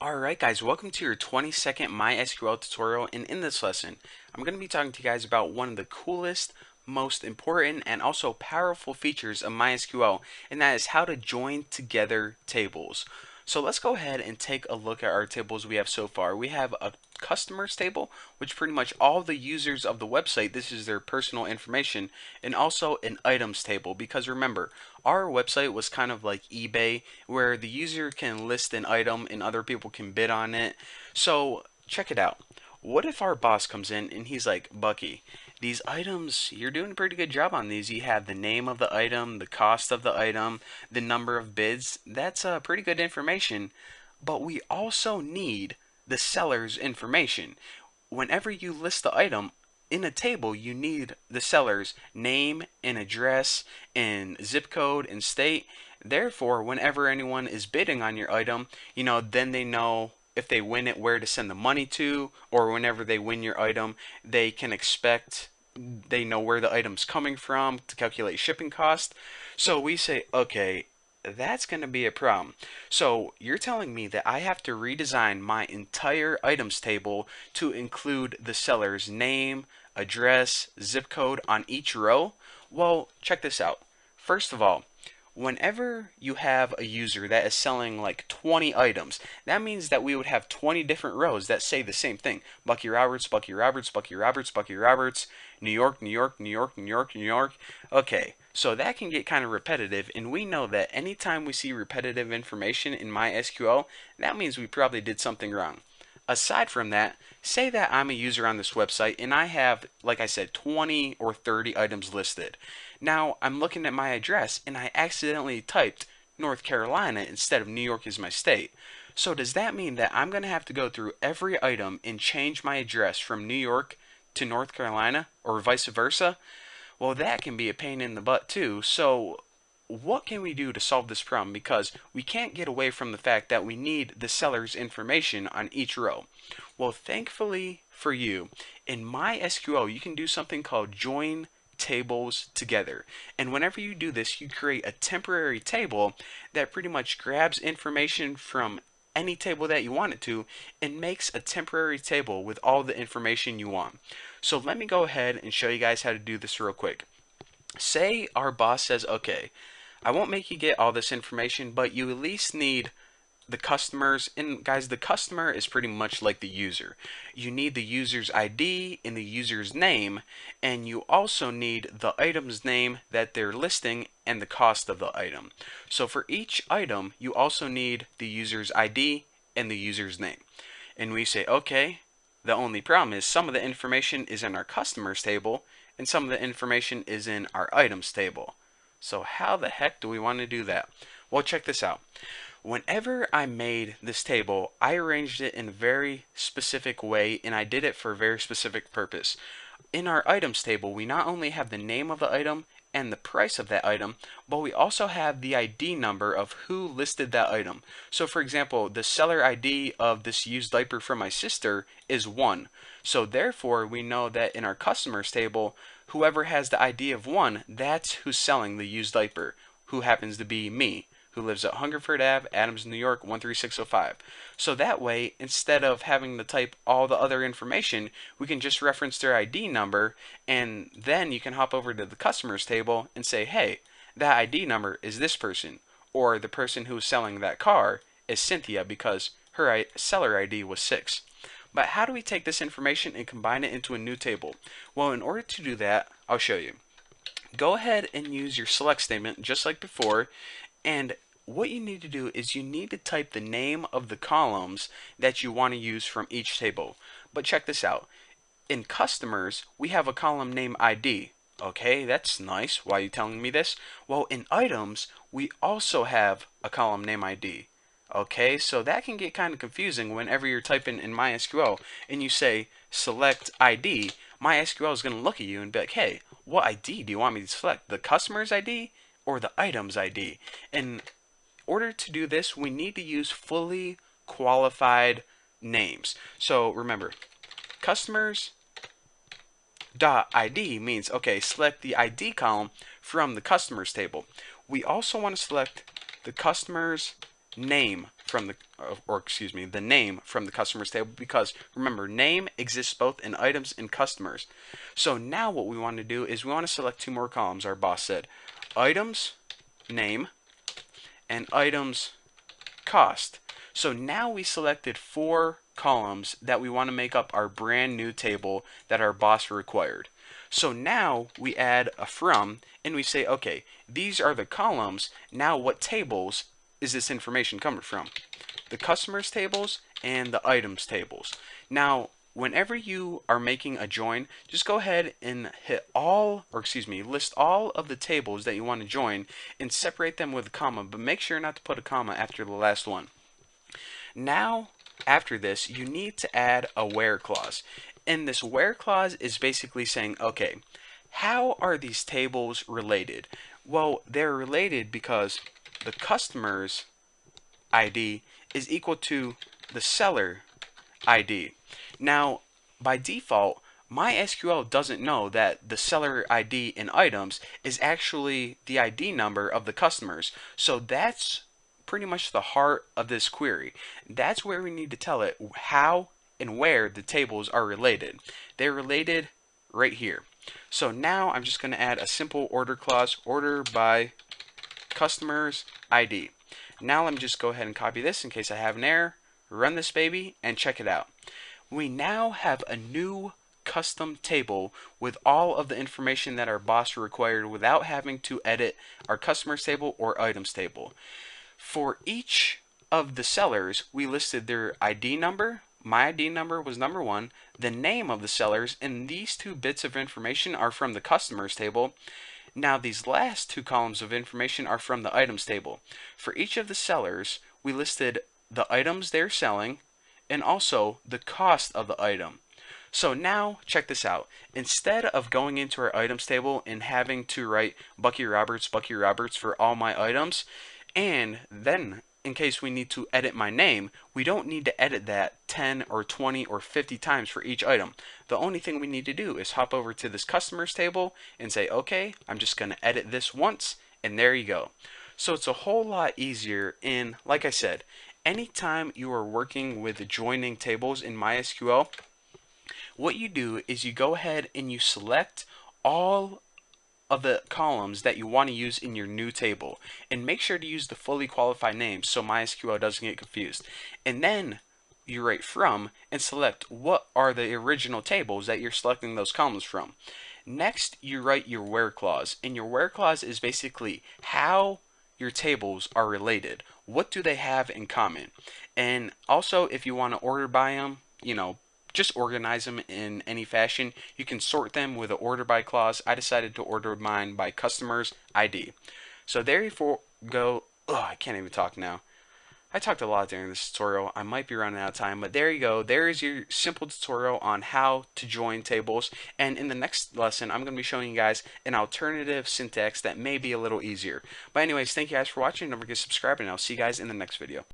Alright guys, welcome to your 20-second MySQL tutorial, and in this lesson, I'm going to be talking to you guys about one of the coolest, most important, and also powerful features of MySQL, and that is how to join together tables. So let's go ahead and take a look at our tables we have so far. We have a customers table, which pretty much all the users of the website, this is their personal information, and also an items table, because remember, our website was kind of like eBay, where the user can list an item and other people can bid on it. So check it out. What if our boss comes in and he's like, Bucky, these items, you're doing a pretty good job on these. You have the name of the item, the cost of the item, the number of bids. That's pretty good information. But we also need the seller's information. Whenever you list the item in a table, you need the seller's name and address and zip code and state. Therefore, whenever anyone is bidding on your item, then they know if they win it where to send the money to, or whenever they win your item, they can expect, they know where the item's coming from to calculate shipping cost. So we say, okay, that's going to be a problem. So you're telling me that I have to redesign my entire items table to include the seller's name, address, zip code on each row? Well, check this out. First of all, whenever you have a user that is selling like 20 items, that means that we would have 20 different rows that say the same thing. Bucky Roberts, Bucky Roberts, Bucky Roberts, Bucky Roberts, New York, New York, New York, New York, New York. Okay, so that can get kind of repetitive, and we know that anytime we see repetitive information in MySQL, that means we probably did something wrong. Aside from that, say that I'm a user on this website and I have, like I said, 20 or 30 items listed. Now, I'm looking at my address and I accidentally typed North Carolina instead of New York as my state. So does that mean that I'm going to have to go through every item and change my address from New York to North Carolina, or vice versa? Well, that can be a pain in the butt too. So what can we do to solve this problem? Because we can't get away from the fact that we need the seller's information on each row. Well, thankfully for you, in MySQL, you can do something called join tables together. And whenever you do this, you create a temporary table that pretty much grabs information from any table that you want it to and makes a temporary table with all the information you want. So let me go ahead and show you guys how to do this real quick. Say our boss says, okay, I won't make you get all this information, but you at least need the customers. And guys, the customer is pretty much like the user. You need the user's ID and the user's name, and you also need the item's name that they're listing and the cost of the item. So for each item, you also need the user's ID and the user's name. And we say, okay, the only problem is some of the information is in our customers table and some of the information is in our items table. So how the heck do we want to do that? Well, check this out. Whenever I made this table, I arranged it in a very specific way, and I did it for a very specific purpose. In our items table, we not only have the name of the item and the price of that item, but we also have the ID number of who listed that item. So for example, the seller ID of this used diaper for my sister is 1. So therefore, we know that in our customers table, whoever has the ID of 1, that's who's selling the used diaper, who happens to be me, who lives at Hungerford Ave, Adams, New York, 13605. So that way, instead of having to type all the other information, we can just reference their ID number, and then you can hop over to the customers table and say, hey, that ID number is this person, or the person who's selling that car is Cynthia because her seller ID was 6. But how do we take this information and combine it into a new table? Well, in order to do that, I'll show you. Go ahead and use your select statement just like before, and what you need to do is you need to type the name of the columns that you want to use from each table. But check this out. In customers, we have a column named ID. Okay, that's nice. Why are you telling me this? Well, in items, we also have a column named ID. Okay, so that can get kind of confusing whenever you're typing in MySQL and you say select ID. MySQL is going to look at you and be like, hey, what ID do you want me to select? The customer's ID or the item's ID? And order to do this, we need to use fully qualified names. So remember, customers dot ID means, okay, select the ID column from the customers table. We also want to select the customer's name from the, the name from the customers table, because remember, name exists both in items and customers. So now what we want to do is we want to select two more columns. Our boss said items name and items cost. So now we selected 4 columns that we want to make up our brand new table that our boss required. So now we add a from and we say, okay, these are the columns. Now what tables is this information coming from? The customers tables and the items tables. Now whenever you are making a join, just go ahead and list all of the tables that you want to join and separate them with a comma, but make sure not to put a comma after the last one. Now, after this, you need to add a where clause. And this where clause is basically saying, okay, how are these tables related? Well, they're related because the customer's ID is equal to the seller ID. Now, by default, MySQL doesn't know that the seller ID in items is actually the ID number of the customers. So that's pretty much the heart of this query. That's where we need to tell it how and where the tables are related. They're related right here. So now I'm just going to add a simple order clause, order by customers ID. Now let me just go ahead and copy this in case I have an error, run this baby, and check it out. We now have a new custom table with all of the information that our boss required without having to edit our customers table or items table. For each of the sellers, we listed their ID number. My ID number was number 1, the name of the sellers, and these 2 bits of information are from the customers table. Now these last 2 columns of information are from the items table. For each of the sellers, we listed the items they're selling and also the cost of the item. So now check this out. Instead of going into our items table and having to write Bucky Roberts for all my items, and then in case we need to edit my name, we don't need to edit that 10 or 20 or 50 times for each item. The only thing we need to do is hop over to this customers table and say, okay, I'm just going to edit this once, and there you go. So it's a whole lot easier. And like I said, anytime you are working with joining tables in MySQL, what you do is you go ahead and you select all of the columns that you want to use in your new table, and make sure to use the fully qualified names so MySQL doesn't get confused. And then you write from and select what are the original tables that you're selecting those columns from. Next, you write your where clause, and your where clause is basically how your tables are related. What do they have in common? And also, if you want to order by them, just organize them in any fashion. You can sort them with an order by clause. I decided to order mine by customers ID. So there you go. I can't even talk now. I talked a lot during this tutorial. I might be running out of time, but there you go. There is your simple tutorial on how to join tables. And in the next lesson, I'm going to be showing you guys an alternative syntax that may be a little easier. But anyways, thank you guys for watching. Don't forget to subscribe, and I'll see you guys in the next video.